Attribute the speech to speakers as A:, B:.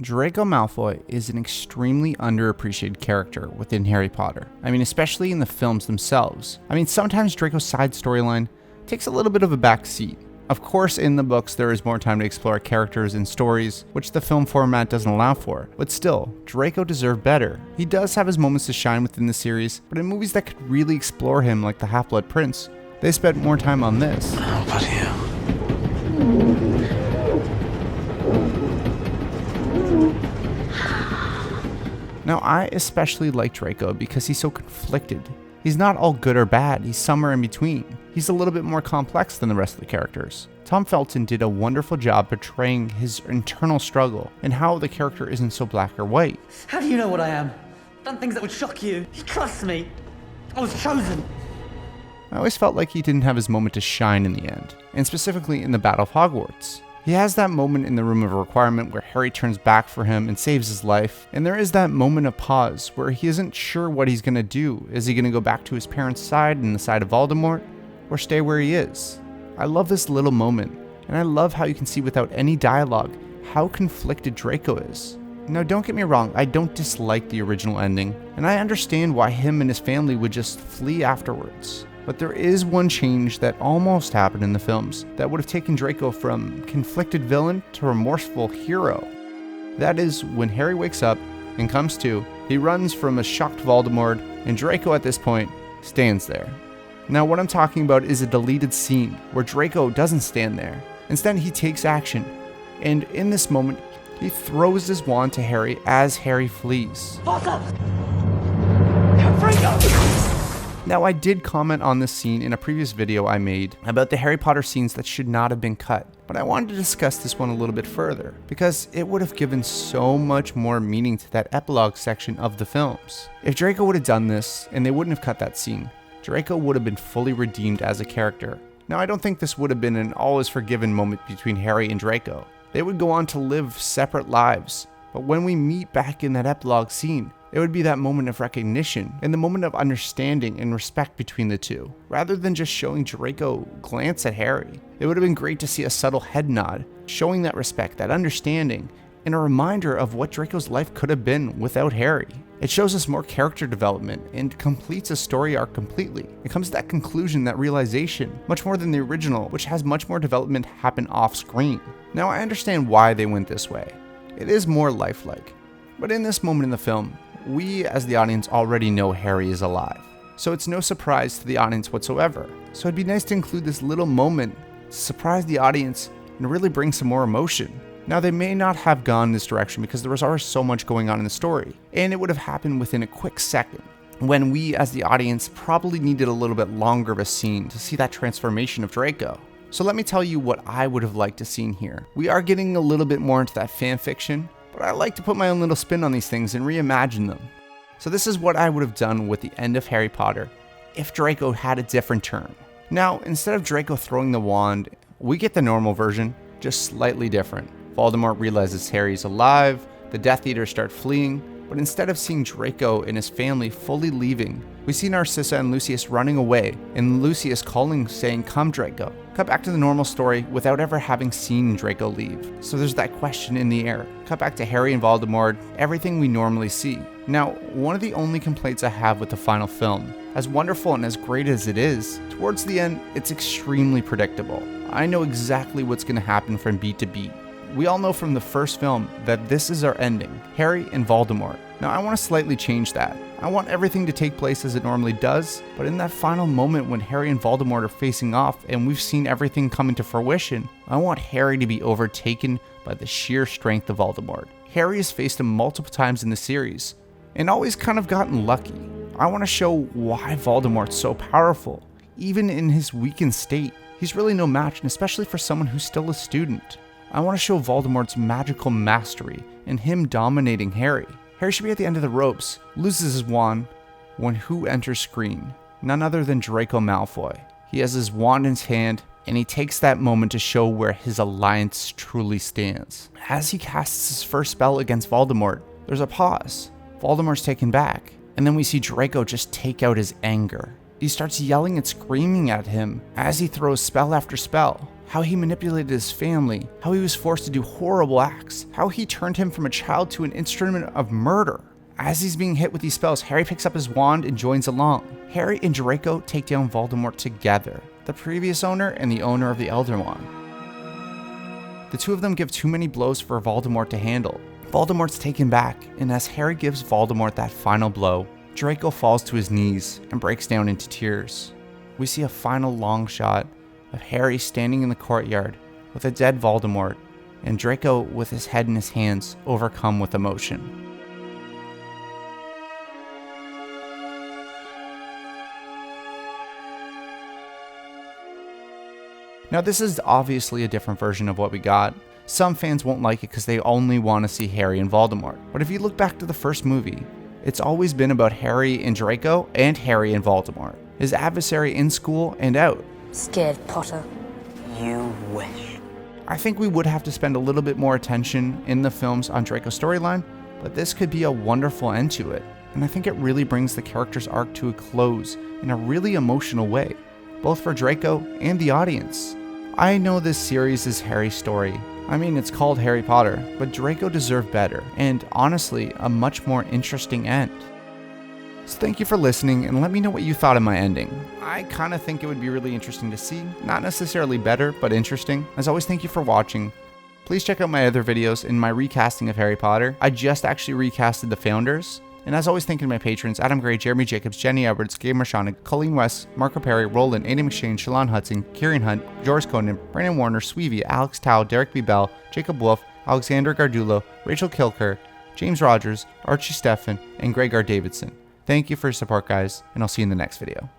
A: Draco Malfoy is an extremely underappreciated character within Harry Potter. Especially in the films themselves. Sometimes Draco's side storyline takes a little bit of a back seat. Of course, in the books, there is more time to explore characters and stories, which the film format doesn't allow for. But still, Draco deserved better. He does have his moments to shine within the series, but in movies that could really explore him like The Half-Blood Prince, they spent more time on this.
B: How about you?
A: Now, I especially like Draco because he's so conflicted. He's not all good or bad, he's somewhere in between. He's a little bit more complex than the rest of the characters. Tom Felton did a wonderful job portraying his internal struggle and how the character isn't so black or white.
C: How do you know what I am? I've done things that would shock you. You trust me. I was chosen.
A: I always felt like he didn't have his moment to shine in the end, and specifically in the Battle of Hogwarts. He has that moment in the Room of Requirement where Harry turns back for him and saves his life, and there is that moment of pause where he isn't sure what he's going to do. Is he going to go back to his parents' side and the side of Voldemort, or stay where he is? I love this little moment, and I love how you can see without any dialogue how conflicted Draco is. Now, don't get me wrong, I don't dislike the original ending, and I understand why him and his family would just flee afterwards. But there is one change that almost happened in the films that would have taken Draco from conflicted villain to remorseful hero. That is, when Harry wakes up and comes to, he runs from a shocked Voldemort, and Draco at this point stands there. Now, what I'm talking about is a deleted scene where Draco doesn't stand there. Instead, he takes action, and in this moment, he throws his wand to Harry as Harry flees.
C: Potter! Draco!
A: Now, I did comment on this scene in a previous video I made about the Harry Potter scenes that should not have been cut, but I wanted to discuss this one a little bit further, because it would have given so much more meaning to that epilogue section of the films. If Draco would have done this, and they wouldn't have cut that scene, Draco would have been fully redeemed as a character. Now, I don't think this would have been an all is forgiven moment between Harry and Draco. They would go on to live separate lives, but when we meet back in that epilogue scene, it would be that moment of recognition and the moment of understanding and respect between the two, rather than just showing Draco glance at Harry. It would have been great to see a subtle head nod, showing that respect, that understanding, and a reminder of what Draco's life could have been without Harry. It shows us more character development and completes a story arc completely. It comes to that conclusion, that realization, much more than the original, which has much more development happen off screen. Now, I understand why they went this way. It is more lifelike. But in this moment in the film, we as the audience already know Harry is alive. So it's no surprise to the audience whatsoever. So it'd be nice to include this little moment to surprise the audience and really bring some more emotion. Now, they may not have gone this direction because there was already so much going on in the story, and it would have happened within a quick second, when we as the audience probably needed a little bit longer of a scene to see that transformation of Draco. So let me tell you what I would have liked to see here. We are getting a little bit more into that fan fiction, but I like to put my own little spin on these things and reimagine them. So this is what I would have done with the end of Harry Potter if Draco had a different turn. Now, instead of Draco throwing the wand, we get the normal version, just slightly different. Voldemort realizes Harry's alive, the Death Eaters start fleeing, but instead of seeing Draco and his family fully leaving, we see Narcissa and Lucius running away, and Lucius calling, saying, "Come, Draco." Cut back to the normal story without ever having seen Draco leave. So there's that question in the air. Cut back to Harry and Voldemort, everything we normally see. Now, one of the only complaints I have with the final film, as wonderful and as great as it is, towards the end, it's extremely predictable. I know exactly what's going to happen from beat to beat. We all know from the first film that this is our ending, Harry and Voldemort. Now, I want to slightly change that. I want everything to take place as it normally does, but in that final moment when Harry and Voldemort are facing off and we've seen everything come into fruition, I want Harry to be overtaken by the sheer strength of Voldemort. Harry has faced him multiple times in the series, and always kind of gotten lucky. I want to show why Voldemort's so powerful, even in his weakened state. He's really no match, and especially for someone who's still a student. I want to show Voldemort's magical mastery and him dominating Harry. Harry should be at the end of the ropes, loses his wand, when who enters screen? None other than Draco Malfoy. He has his wand in his hand, and he takes that moment to show where his alliance truly stands. As he casts his first spell against Voldemort, there's a pause. Voldemort's taken back, and then we see Draco just take out his anger. He starts yelling and screaming at him as he throws spell after spell. how he manipulated his family, how he was forced to do horrible acts, how he turned him from a child to an instrument of murder. As he's being hit with these spells, Harry picks up his wand and joins along. Harry and Draco take down Voldemort together, the previous owner and the owner of the Elder Wand. The two of them give too many blows for Voldemort to handle. Voldemort's taken back, and as Harry gives Voldemort that final blow, Draco falls to his knees and breaks down into tears. We see a final long shot of Harry standing in the courtyard with a dead Voldemort, and Draco with his head in his hands, overcome with emotion. Now this is obviously a different version of what we got. Some fans won't like it because they only want to see Harry and Voldemort. But if you look back to the first movie, it's always been about Harry and Draco and Harry and Voldemort. His adversary in school and out.
B: Scared, Potter?
C: You wish.
A: I think we would have to spend a little bit more attention in the films on Draco's storyline, but this could be a wonderful end to it. And I think it really brings the character's arc to a close in a really emotional way, both for Draco and the audience. I know this series is Harry's story. I mean, it's called Harry Potter, but Draco deserved better, and honestly, a much more interesting end. So thank you for listening, and let me know what you thought of my ending. I kinda think it would be really interesting to see. Not necessarily better, but interesting. As always, thank you for watching. Please check out my other videos in my recasting of Harry Potter. I just actually recasted the founders. And as always, thank you to my patrons, Adam Gray, Jeremy Jacobs, Jenny Edwards, Gabe Marshawn, Colleen West, Marco Perry, Roland, Aidan McShane, Shalon Hudson, Kieran Hunt, George Conan, Brandon Warner, Sweevy, Alex Tao, Derek B. Bell, Jacob Wolf, Alexander Gardulo, Rachel Kilker, James Rogers, Archie Steffen, and Greg R. Davidson. Thank you for your support, guys, and I'll see you in the next video.